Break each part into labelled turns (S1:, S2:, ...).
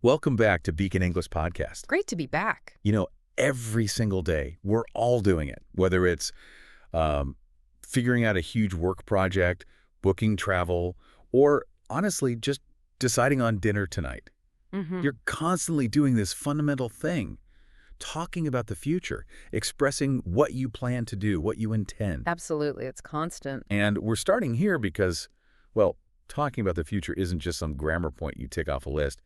S1: Welcome back to Beacon English Podcast.
S2: Great to be back.
S1: You know, every single day, we're all doing it, whether it's figuring out a huge work project, booking travel, or honestly, just deciding on dinner tonight. You're constantly doing this fundamental thing, talking about the future, expressing what you plan to do, what you intend.
S2: Absolutely. It's constant.
S1: And we're starting here because, well, talking about the future isn't just some grammar point you tick off a list.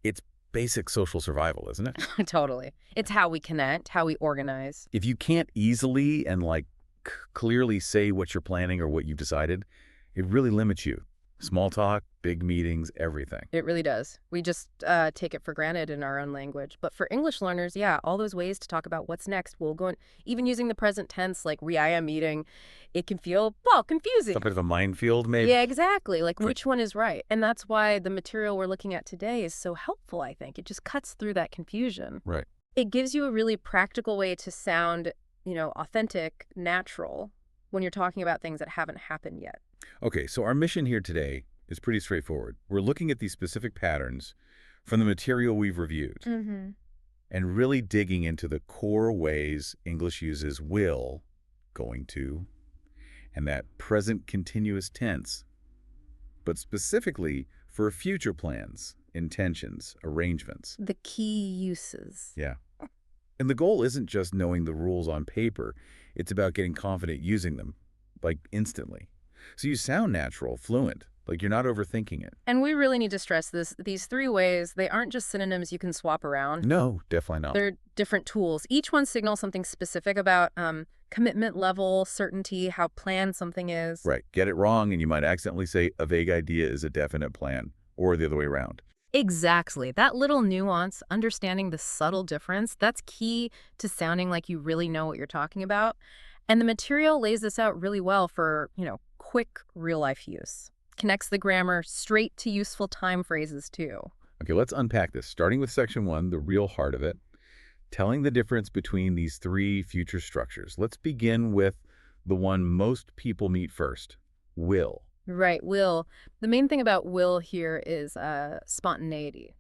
S1: It's basic social survival, isn't it?
S2: Totally. It's how we connect, how we organize.
S1: If you can't easily and clearly say what you're planning or what you've decided, it really limits you. Small talk, big meetings, everything.
S2: It really does. We just take it for granted in our own language. But for English learners, yeah, all those ways to talk about what's next. We'll go even using the present tense, like I am eating, it can feel, well, confusing.
S1: A bit of a minefield, maybe?
S2: Yeah, exactly. Like which one is right? And that's why the material we're looking at today is so helpful, I think. It just cuts through that confusion.
S1: Right.
S2: It gives you a really practical way to sound, authentic, natural when you're talking about things that haven't happened yet.
S1: Okay, so our mission here today is pretty straightforward. We're looking at these specific patterns from the material we've reviewed and really digging into the core ways English uses will, going to, and that present continuous tense, but specifically for future plans, intentions, arrangements.
S2: The key uses.
S1: Yeah. And the goal isn't just knowing the rules on paper. It's about getting confident using them, instantly. So you sound natural, fluent, like you're not overthinking it.
S2: And we really need to stress this. These three ways, they aren't just synonyms you can swap around.
S1: No, definitely not.
S2: They're different tools. Each one signals something specific about commitment level, certainty, how planned something is.
S1: Right. Get it wrong, and you might accidentally say a vague idea is a definite plan, or the other way around.
S2: Exactly. That little nuance, understanding the subtle difference, that's key to sounding like you really know what you're talking about. And the material lays this out really well for, quick real-life use. Connects the grammar straight to useful time phrases, too.
S1: Okay, let's unpack this, starting with section 1, the real heart of it, telling the difference between these three future structures. Let's begin with the one most people meet first, will.
S2: Right, will. The main thing about will here is spontaneity,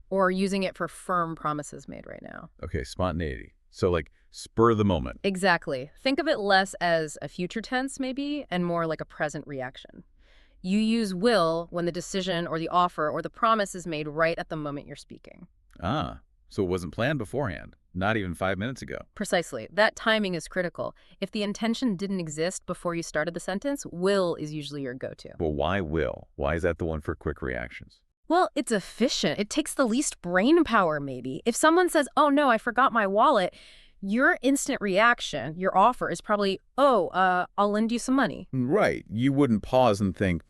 S2: or using it for firm promises made right now.
S1: Okay, spontaneity. So spur of the moment.
S2: Exactly. Think of it less as a future tense, maybe, and more like a present reaction. You use will when the decision or the offer or the promise is made right at the moment you're speaking.
S1: Ah, so it wasn't planned beforehand, not even 5 minutes ago.
S2: Precisely. That timing is critical. If the intention didn't exist before you started the sentence, will is usually your go-to.
S1: Well, why will? Why is that the one for quick reactions?
S2: Well, it's efficient. It takes the least brain power, maybe. If someone says, oh, no, I forgot my wallet, your instant reaction, your offer is probably, I'll lend you some money.
S1: Right. You wouldn't pause and think,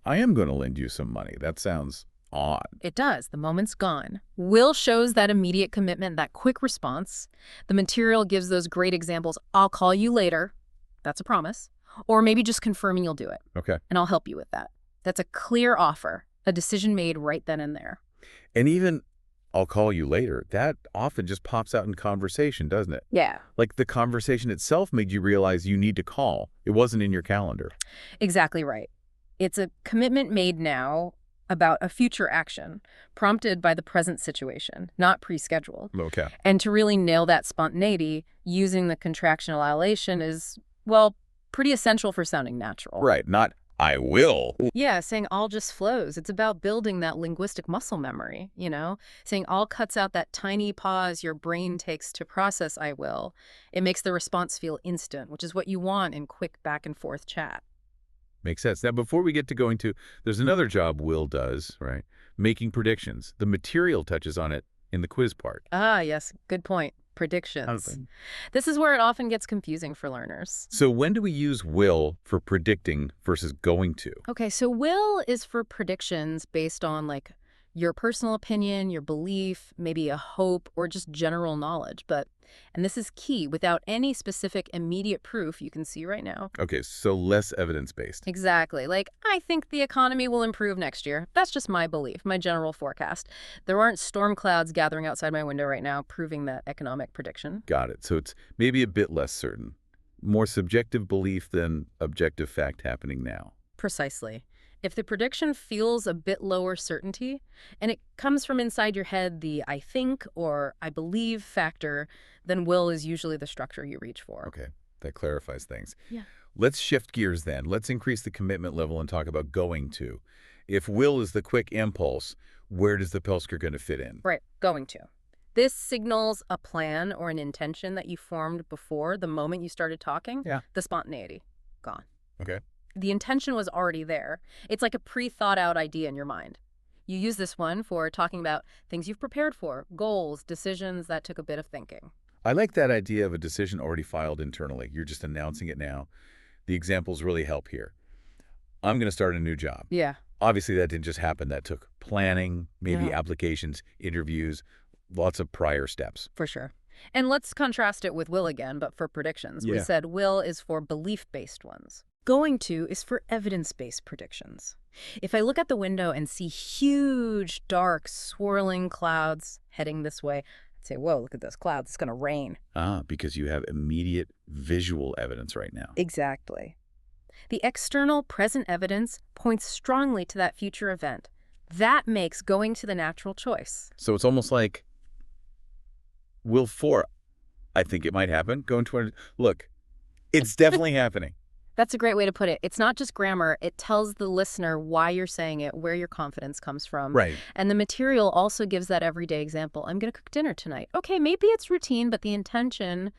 S1: I am going to lend you some money. That sounds odd.
S2: It does. The moment's gone. Will shows that immediate commitment, that quick response. The material gives those great examples. I'll call you later. That's a promise. Or maybe just confirming you'll do it.
S1: Okay.
S2: And I'll help you with that. That's a clear offer, a decision made right then and there.
S1: And even I'll call you later, that often just pops out in conversation, doesn't it?
S2: Yeah.
S1: Like the conversation itself made you realize you need to call. It wasn't in your calendar.
S2: Exactly right. It's a commitment made now about a future action, prompted by the present situation, not pre-scheduled.
S1: Okay.
S2: And to really nail that spontaneity, using the contractional allation is, well, pretty essential for sounding natural.
S1: Right, not I will.
S2: Yeah, saying all just flows. It's about building that linguistic muscle memory, Saying all cuts out that tiny pause your brain takes to process I will. It makes the response feel instant, which is what you want in quick back and forth chat.
S1: Makes sense. Now, before we get to going to, there's another job will does, right? Making predictions. The material touches on it in the quiz part.
S2: Ah, yes. Good point. Predictions. This is where it often gets confusing for learners.
S1: So when do we use will for predicting versus going to?
S2: Okay, so will is for predictions based on your personal opinion, your belief, maybe a hope, or just general knowledge. And this is key, without any specific immediate proof you can see right now.
S1: Okay, so less evidence-based.
S2: Exactly. I think the economy will improve next year. That's just my belief, my general forecast. There aren't storm clouds gathering outside my window right now proving that economic prediction.
S1: Got it. So it's maybe a bit less certain. More subjective belief than objective fact happening now.
S2: Precisely. If the prediction feels a bit lower certainty, and it comes from inside your head, the I think or I believe factor, then will is usually the structure you reach for.
S1: Okay, that clarifies things.
S2: Yeah.
S1: Let's shift gears then. Let's increase the commitment level and talk about going to. If will is the quick impulse, where does the Pelsker going to fit in?
S2: Right, going to. This signals a plan or an intention that you formed before the moment you started talking.
S1: Yeah.
S2: The spontaneity, gone.
S1: Okay.
S2: The intention was already there. It's like a pre-thought out idea in your mind. You use this one for talking about things you've prepared for, goals, decisions that took a bit of thinking.
S1: I like that idea of a decision already filed internally. You're just announcing it now. The examples really help here. I'm going to start a new job.
S2: Yeah.
S1: Obviously, that didn't just happen. That took planning, maybe
S2: Yeah.
S1: applications, interviews, lots of prior steps.
S2: For sure. And let's contrast it with will again, but for predictions. We
S1: Yeah.
S2: said will is for belief-based ones. Going to is for evidence-based predictions. If I look out the window and see huge, dark, swirling clouds heading this way, I'd say, whoa, look at those clouds. It's going to rain.
S1: Because you have immediate visual evidence right now.
S2: Exactly. The external present evidence points strongly to that future event. That makes going to the natural choice.
S1: So it's almost like will 4, I think it might happen. Going to, look, it's definitely happening.
S2: That's a great way to put it. It's not just grammar. It tells the listener why you're saying it, where your confidence comes from.
S1: Right.
S2: And the material also gives that everyday example. I'm going to cook dinner tonight. Okay, maybe it's routine, but the intention,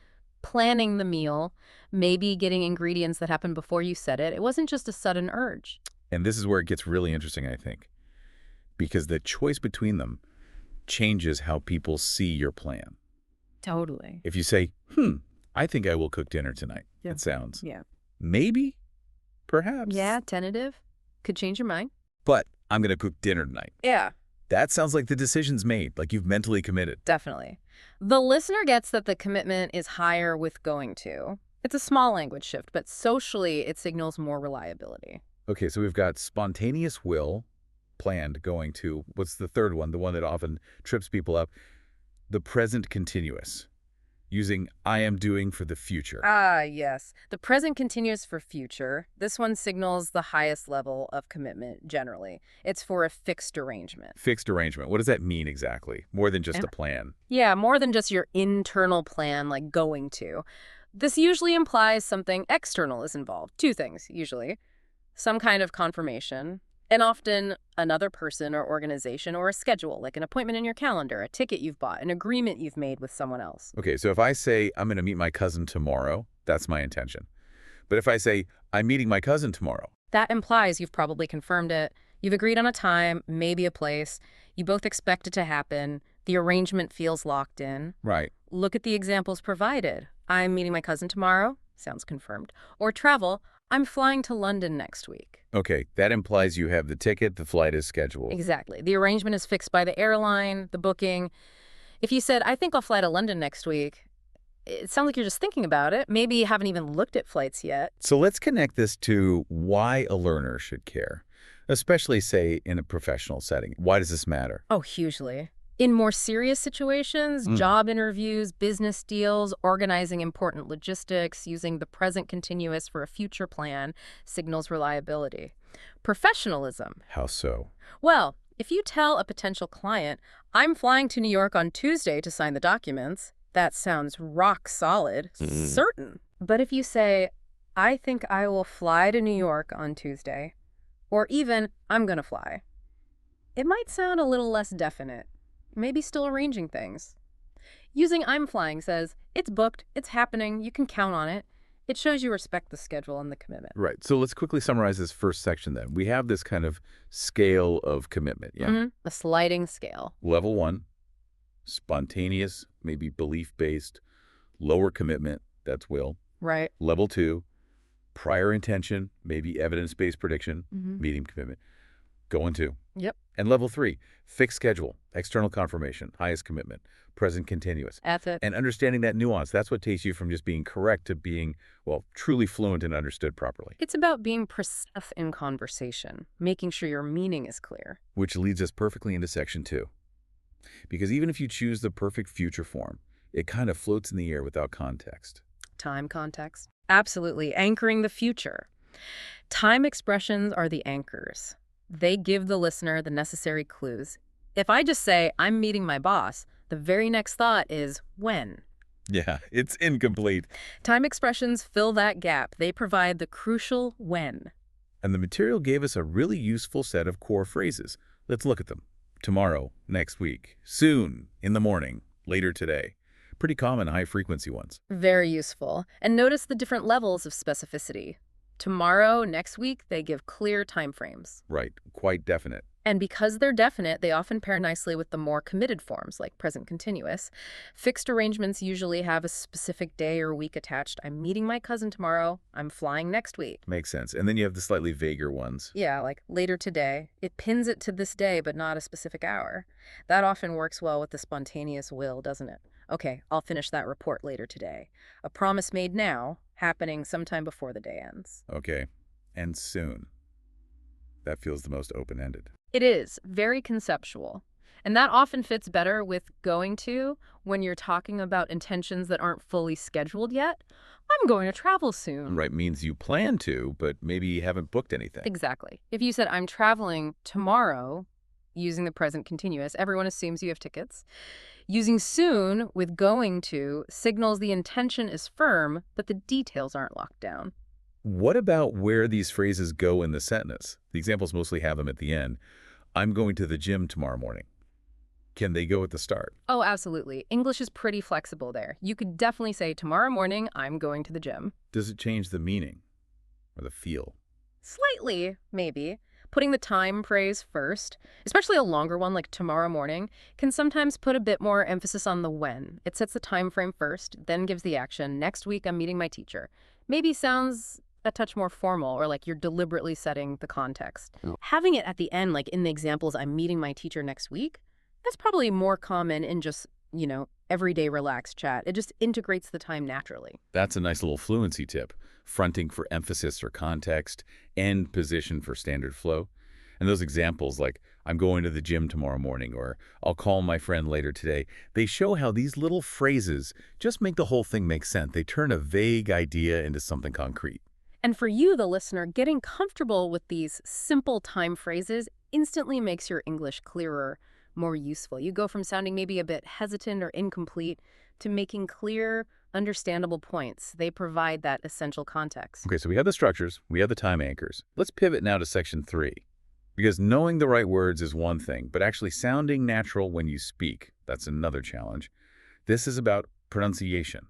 S2: planning the meal, maybe getting ingredients that happened before you said it, it wasn't just a sudden urge.
S1: And this is where it gets really interesting, I think, because the choice between them changes how people see your plan.
S2: Totally.
S1: If you say, I think I will cook dinner tonight,
S2: Yeah.
S1: it sounds
S2: Yeah.
S1: maybe, perhaps.
S2: Yeah, tentative. Could change your mind.
S1: But I'm going to cook dinner tonight.
S2: Yeah.
S1: That sounds like the decision's made, like you've mentally committed.
S2: Definitely. The listener gets that the commitment is higher with going to. It's a small language shift, but socially it signals more reliability.
S1: Okay, so we've got spontaneous will, planned, going to. What's the third one? The one that often trips people up. The present continuous, using I am doing for the future.
S2: Ah, yes. The present continuous for future. This one signals the highest level of commitment generally. It's for a fixed arrangement.
S1: Fixed arrangement. What does that mean exactly? More than just a plan.
S2: Yeah, more than just your internal plan, like going to. This usually implies something external is involved. Two things, usually. Some kind of confirmation, and often another person or organization or a schedule, like an appointment in your calendar, a ticket you've bought, an agreement you've made with someone else.
S1: Okay, so if I say I'm going to meet my cousin tomorrow, that's my intention. But if I say I'm meeting my cousin tomorrow,
S2: that implies you've probably confirmed it. You've agreed on a time, maybe a place. You both expect it to happen. The arrangement feels locked in.
S1: right.
S2: Look at the examples provided. I'm meeting my cousin tomorrow. Sounds confirmed. Or travel. I'm flying to London next week.
S1: Okay, that implies you have the ticket, the flight is scheduled.
S2: Exactly. The arrangement is fixed by the airline, the booking. If you said, I think I'll fly to London next week, it sounds like you're just thinking about it. Maybe you haven't even looked at flights yet.
S1: So let's connect this to why a learner should care, especially, say, in a professional setting. Why does this matter?
S2: Oh, hugely. In more serious situations, job interviews, business deals, organizing important logistics, using the present continuous for a future plan signals reliability. Professionalism.
S1: How so?
S2: Well, if you tell a potential client, I'm flying to New York on Tuesday to sign the documents, that sounds rock solid, certain. But if you say, I think I will fly to New York on Tuesday, or even, I'm going to fly, it might sound a little less definite. Maybe still arranging things. Using I'm flying says, it's booked, it's happening, you can count on it. It shows you respect the schedule and the commitment.
S1: Right. So let's quickly summarize this first section then. We have this kind of scale of commitment. Yeah.
S2: A sliding scale.
S1: Level 1, spontaneous, maybe belief-based, lower commitment, that's will.
S2: Right.
S1: Level 2, prior intention, maybe evidence-based prediction, medium commitment. Going to.
S2: Yep.
S1: And level 3, fixed schedule, external confirmation, highest commitment, present continuous.
S2: That's it.
S1: And understanding that nuance, that's what takes you from just being correct to being, well, truly fluent and understood properly.
S2: It's about being precise in conversation, making sure your meaning is clear.
S1: Which leads us perfectly into section 2. Because even if you choose the perfect future form, it kind of floats in the air without context.
S2: Time context. Absolutely. Anchoring the future. Time expressions are the anchors. They give the listener the necessary clues. If I just say, I'm meeting my boss, the very next thought is when.
S1: Yeah, it's incomplete.
S2: Time expressions fill that gap. They provide the crucial when.
S1: And the material gave us a really useful set of core phrases. Let's look at them. Tomorrow, next week, soon, in the morning, later today. Pretty common high-frequency ones.
S2: Very useful. And notice the different levels of specificity. Tomorrow, next week, they give clear time frames.
S1: Right, quite definite.
S2: And because they're definite, they often pair nicely with the more committed forms, like present continuous. Fixed arrangements usually have a specific day or week attached. I'm meeting my cousin tomorrow. I'm flying next week.
S1: Makes sense. And then you have the slightly vaguer ones.
S2: Yeah, like later today. It pins it to this day, but not a specific hour. That often works well with the spontaneous will, doesn't it? Okay, I'll finish that report later today. A promise made now, happening sometime before the day ends.
S1: Okay, and soon. That feels the most open-ended.
S2: It is very conceptual. And that often fits better with going to when you're talking about intentions that aren't fully scheduled yet. I'm going to travel soon.
S1: Right, means you plan to, but maybe you haven't booked anything.
S2: Exactly. If you said, I'm traveling tomorrow, using the present continuous, everyone assumes you have tickets. Using soon with going to signals the intention is firm, but the details aren't locked down.
S1: What about where these phrases go in the sentence? The examples mostly have them at the end. I'm going to the gym tomorrow morning. Can they go at the start?
S2: Oh, absolutely. English is pretty flexible there. You could definitely say, tomorrow morning, I'm going to the gym.
S1: Does it change the meaning or the feel?
S2: Slightly, maybe. Putting the time phrase first, especially a longer one like tomorrow morning, can sometimes put a bit more emphasis on the when. It sets the time frame first, then gives the action. Next week, I'm meeting my teacher. Maybe sounds a touch more formal or like you're deliberately setting the context. Oh. Having it at the end, like in the examples, I'm meeting my teacher next week, that's probably more common in just, everyday relaxed chat. It just integrates the time naturally.
S1: That's a nice little fluency tip. Fronting for emphasis or context, end position for standard flow. And those examples like, I'm going to the gym tomorrow morning, or I'll call my friend later today, they show how these little phrases just make the whole thing make sense. They turn a vague idea into something concrete.
S2: And for you, the listener, getting comfortable with these simple time phrases instantly makes your English clearer, more useful. You go from sounding maybe a bit hesitant or incomplete to making clear, understandable points. They provide that essential context.
S1: Okay, so we have the structures, we have the time anchors. Let's pivot now to section 3. Because knowing the right words is one thing, but actually sounding natural when you speak, that's another challenge. This is about pronunciation,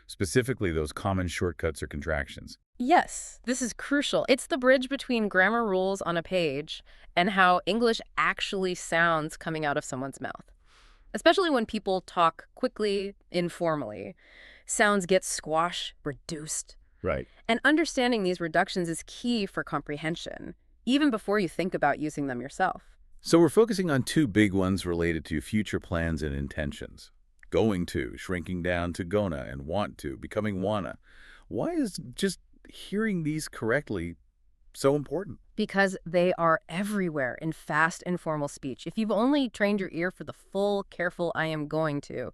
S1: specifically those common shortcuts or contractions.
S2: Yes, this is crucial. It's the bridge between grammar rules on a page and how English actually sounds coming out of someone's mouth. Especially when people talk quickly, informally. Sounds get squashed, reduced.
S1: Right.
S2: And understanding these reductions is key for comprehension, even before you think about using them yourself.
S1: So we're focusing on 2 big ones related to future plans and intentions. Going to, shrinking down to gonna, and want to, becoming wanna. Why is just hearing these correctly so important?
S2: Because they are everywhere in fast, informal speech. If you've only trained your ear for the full, careful I am going to,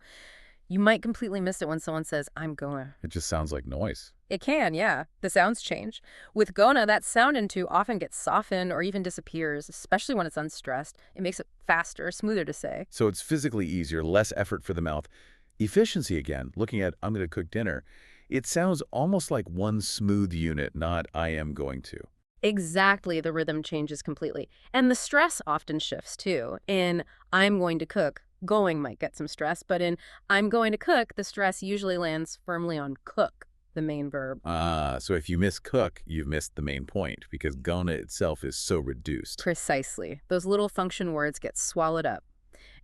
S2: you might completely miss it when someone says, I'm gonna.
S1: It just sounds like noise.
S2: It can, yeah. The sounds change. With gonna, that sound into often gets softened or even disappears, especially when it's unstressed. It makes it faster, smoother to say.
S1: So it's physically easier, less effort for the mouth. Efficiency again, looking at I'm going to cook dinner, it sounds almost like one smooth unit, not I am going to.
S2: Exactly, the rhythm changes completely. And the stress often shifts too. In I'm going to cook, going might get some stress, but in I'm going to cook, the stress usually lands firmly on cook, the main verb.
S1: So if you miss cook, you've missed the main point, because gonna itself is so reduced.
S2: Precisely. Those little function words get swallowed up.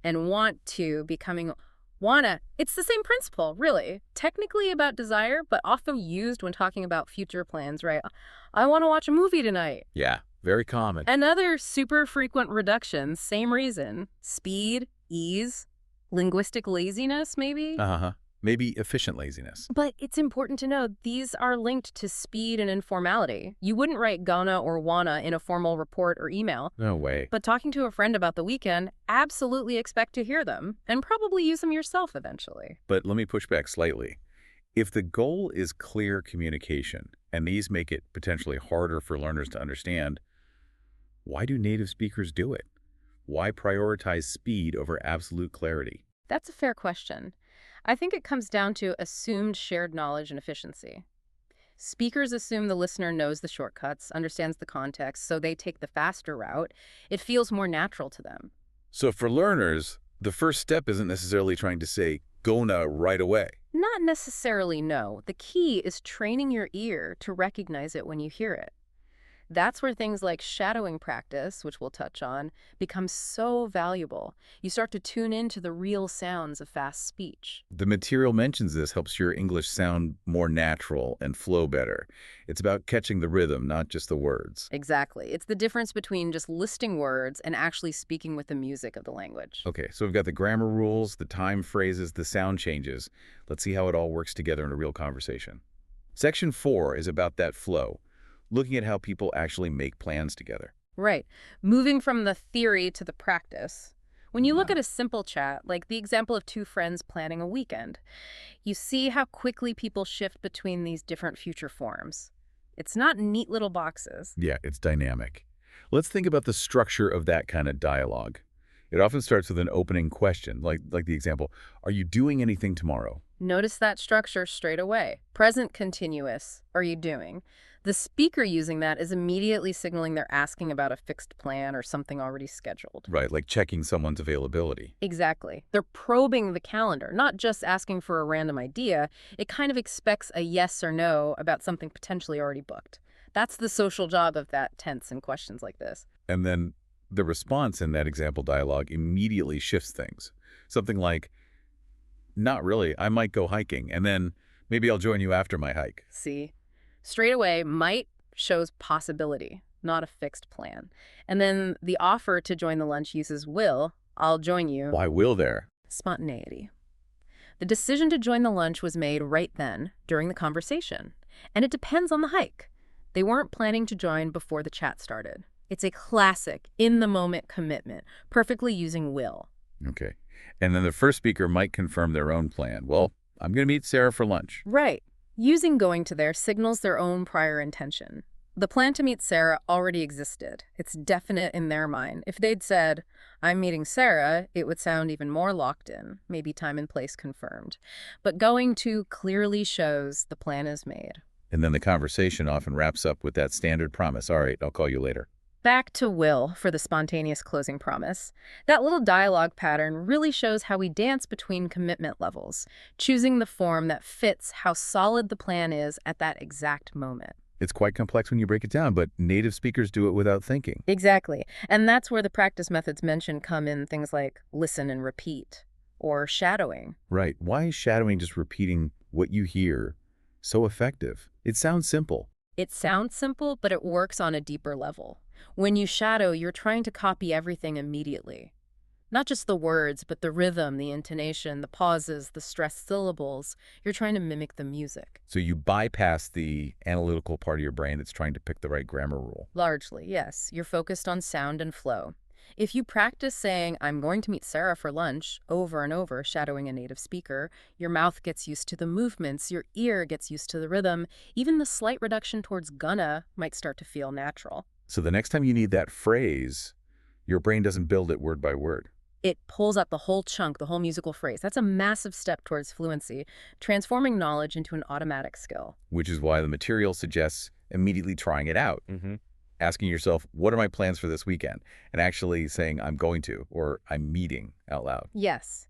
S2: And want to becoming wanna. It's the same principle, really. Technically about desire, but often used when talking about future plans, right? I want to watch a movie tonight.
S1: Yeah, very common.
S2: Another super frequent reduction, same reason. Speed, ease, linguistic laziness, maybe?
S1: Maybe efficient laziness.
S2: But it's important to know these are linked to speed and informality. You wouldn't write gonna or wanna in a formal report or email.
S1: No way.
S2: But talking to a friend about the weekend, absolutely expect to hear them and probably use them yourself eventually.
S1: But let me push back slightly. If the goal is clear communication, and these make it potentially harder for learners to understand, Why do native speakers do it? Why prioritize speed over absolute clarity?
S2: That's a fair question. I think it comes down to assumed shared knowledge and efficiency. Speakers assume the listener knows the shortcuts, understands the context, so they take the faster route. It feels more natural to them.
S1: So for learners, the first step isn't necessarily trying to say, go now right away.
S2: Not necessarily no. The key is training your ear to recognize it when you hear it. That's where things like shadowing practice, which we'll touch on, become so valuable. You start to tune into the real sounds of fast speech.
S1: The material mentions this helps your English sound more natural and flow better. It's about catching the rhythm, not just the words.
S2: Exactly. It's the difference between just listing words and actually speaking with the music of the language.
S1: Okay, so we've got the grammar rules, the time phrases, the sound changes. Let's see how it all works together in a real conversation. Section 4 is about that flow, looking at how people actually make plans together.
S2: Right. Moving from the theory to the practice. When you look at a simple chat, like the example of two friends planning a weekend, you see how quickly people shift between these different future forms. It's not neat little boxes.
S1: Yeah, it's dynamic. Let's think about the structure of that kind of dialogue. It often starts with an opening question, like the example, are you doing anything tomorrow?
S2: Notice that structure straight away. Present continuous. Are you doing? The speaker using that is immediately signaling they're asking about a fixed plan or something already scheduled.
S1: Right, like checking someone's availability.
S2: Exactly. They're probing the calendar, not just asking for a random idea. It kind of expects a yes or no about something potentially already booked. That's the social job of that tense in questions like this.
S1: And then the response in that example dialogue immediately shifts things. Something like, not really, I might go hiking, and then maybe I'll join you after my hike.
S2: See? Straight away, might shows possibility, not a fixed plan. And then the offer to join the lunch uses will, I'll join you.
S1: Why will there?
S2: Spontaneity. The decision to join the lunch was made right then, during the conversation. And it depends on the hike. They weren't planning to join before the chat started. It's a classic, in-the-moment commitment, perfectly using will.
S1: Okay. And then the first speaker might confirm their own plan. Well, I'm going to meet Sarah for lunch.
S2: Right. Using going to there signals their own prior intention. The plan to meet Sarah already existed. It's definite in their mind. If they'd said, I'm meeting Sarah, it would sound even more locked in, maybe time and place confirmed. But going to clearly shows the plan is made.
S1: And then the conversation often wraps up with that standard promise. All right, I'll call you later.
S2: Back to will for the spontaneous closing promise. That little dialogue pattern really shows how we dance between commitment levels, choosing the form that fits how solid the plan is at that exact moment.
S1: It's quite complex when you break it down, but native speakers do it without thinking.
S2: Exactly. And that's where the practice methods mentioned come in, things like listen and repeat or shadowing.
S1: Right. Why is shadowing, just repeating what you hear, so effective? It sounds simple.
S2: It sounds simple, but it works on a deeper level. When you shadow, you're trying to copy everything immediately. Not just the words, but the rhythm, the intonation, the pauses, the stressed syllables. You're trying to mimic the music.
S1: So you bypass the analytical part of your brain that's trying to pick the right grammar rule.
S2: Largely, yes. You're focused on sound and flow. If you practice saying, I'm going to meet Sarah for lunch, over and over, shadowing a native speaker, your mouth gets used to the movements, your ear gets used to the rhythm, even the slight reduction towards gonna might start to feel natural.
S1: So the next time you need that phrase, your brain doesn't build it word by word.
S2: It pulls out the whole chunk, the whole musical phrase. That's a massive step towards fluency, transforming knowledge into an automatic skill.
S1: Which is why the material suggests immediately trying it out. Asking yourself, what are my plans for this weekend? And actually saying, I'm going to, or I'm meeting out loud.
S2: Yes.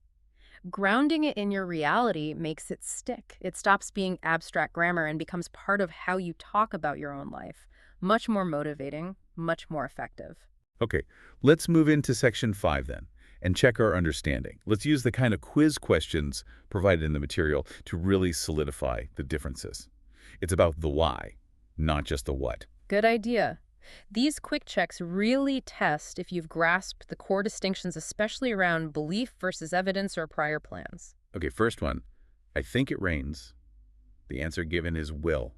S2: Grounding it in your reality makes it stick. It stops being abstract grammar and becomes part of how you talk about your own life. Much more motivating, much more effective.
S1: Okay, let's move into section 5 then, and check our understanding. Let's use the kind of quiz questions provided in the material to really solidify the differences. It's about the why, not just the what.
S2: Good idea. These quick checks really test if you've grasped the core distinctions, especially around belief versus evidence or prior plans.
S1: Okay, first one. I think it rains. The answer given is will.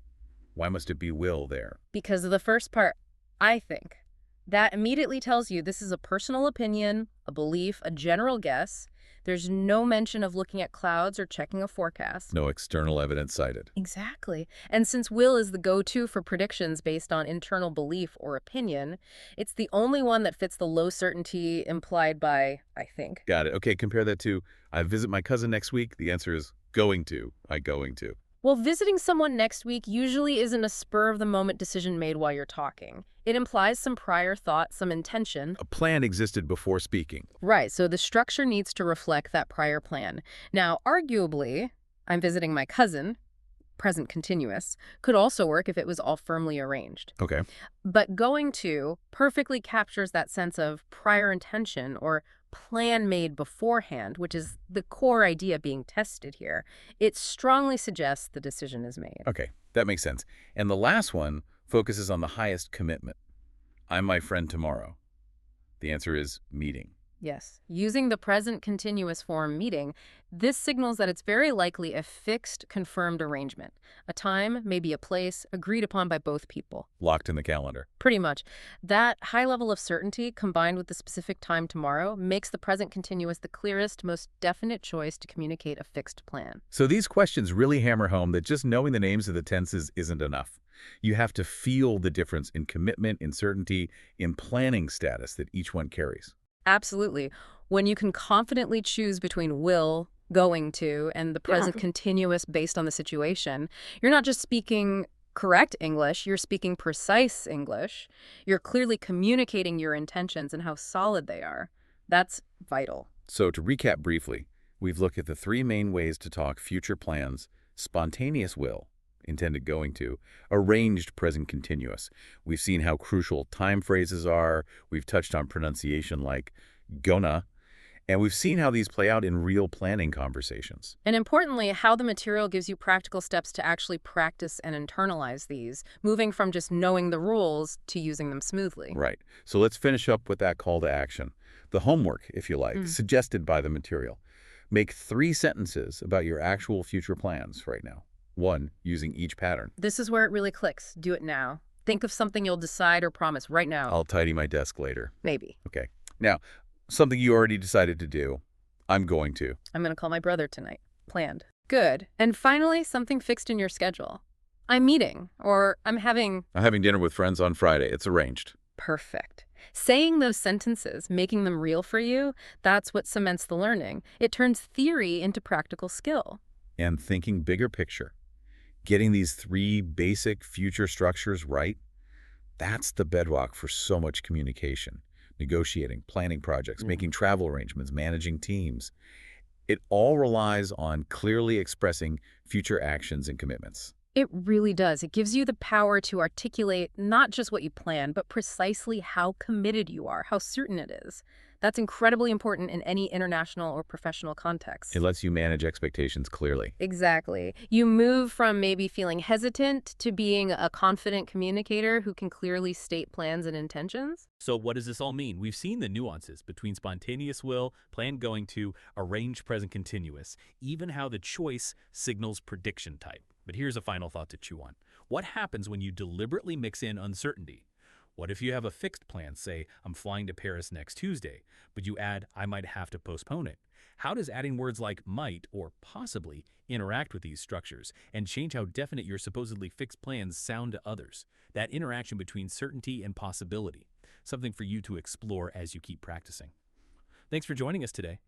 S1: Why must it be will there?
S2: Because of the first part, I think. That immediately tells you this is a personal opinion, a belief, a general guess. There's no mention of looking at clouds or checking a forecast.
S1: No external evidence cited.
S2: Exactly. And since will is the go-to for predictions based on internal belief or opinion, it's the only one that fits the low certainty implied by I think.
S1: Got it. Okay, compare that to, I visit my cousin next week. The answer is going to. I going to.
S2: Well, visiting someone next week usually isn't a spur-of-the-moment decision made while you're talking. It implies some prior thought, some intention.
S1: A plan existed before speaking.
S2: Right, so the structure needs to reflect that prior plan. Now, arguably, I'm visiting my cousin, present continuous, could also work if it was all firmly arranged.
S1: Okay.
S2: But going to perfectly captures that sense of prior intention or plan made beforehand, which is the core idea being tested here. It strongly suggests the decision is made.
S1: Okay, that makes sense. And the last one focuses on the highest commitment. I'm my friend tomorrow. The answer is meeting.
S2: Yes. Using the present continuous form meeting, this signals that it's very likely a fixed, confirmed arrangement. A time, maybe a place, agreed upon by both people.
S1: Locked in the calendar.
S2: Pretty much. That high level of certainty, combined with the specific time tomorrow, makes the present continuous the clearest, most definite choice to communicate a fixed plan.
S1: So these questions really hammer home that just knowing the names of the tenses isn't enough. You have to feel the difference in commitment, in certainty, in planning status that each one carries.
S2: Absolutely. When you can confidently choose between will, going to, and the present continuous based on the situation, you're not just speaking correct English, you're speaking precise English. You're clearly communicating your intentions and how solid they are. That's vital.
S1: So to recap briefly, we've looked at the three main ways to talk: future plans, spontaneous will, intended going to, arranged present continuous. We've seen how crucial time phrases are. We've touched on pronunciation like gonna. And we've seen how these play out in real planning conversations.
S2: And importantly, how the material gives you practical steps to actually practice and internalize these, moving from just knowing the rules to using them smoothly.
S1: Right. So let's finish up with that call to action. The homework, if you like, suggested by the material. Make 3 sentences about your actual future plans right now. 1, using each pattern.
S2: This is where it really clicks. Do it now. Think of something you'll decide or promise right now.
S1: I'll tidy my desk later.
S2: Maybe.
S1: Okay. Now, something you already decided to do. I'm going to.
S2: I'm going to call my brother tonight. Planned. Good. And finally, something fixed in your schedule. I'm meeting, or I'm having...
S1: I'm having dinner with friends on Friday. It's arranged.
S2: Perfect. Saying those sentences, making them real for you, that's what cements the learning. It turns theory into practical skill.
S1: And thinking bigger picture. Getting these 3 basic future structures right, that's the bedrock for so much communication. Negotiating, planning projects, making travel arrangements, managing teams. It all relies on clearly expressing future actions and commitments.
S2: It really does. It gives you the power to articulate not just what you plan, but precisely how committed you are, how certain it is. That's incredibly important in any international or professional context.
S1: It lets you manage expectations clearly.
S2: Exactly. You move from maybe feeling hesitant to being a confident communicator who can clearly state plans and intentions.
S3: So what does this all mean? We've seen the nuances between spontaneous will, planned going to, arranged present continuous, even how the choice signals prediction type. But here's a final thought to chew on. What happens when you deliberately mix in uncertainty? What if you have a fixed plan, say, I'm flying to Paris next Tuesday, but you add, I might have to postpone it? How does adding words like might or possibly interact with these structures and change how definite your supposedly fixed plans sound to others? That interaction between certainty and possibility, something for you to explore as you keep practicing. Thanks for joining us today.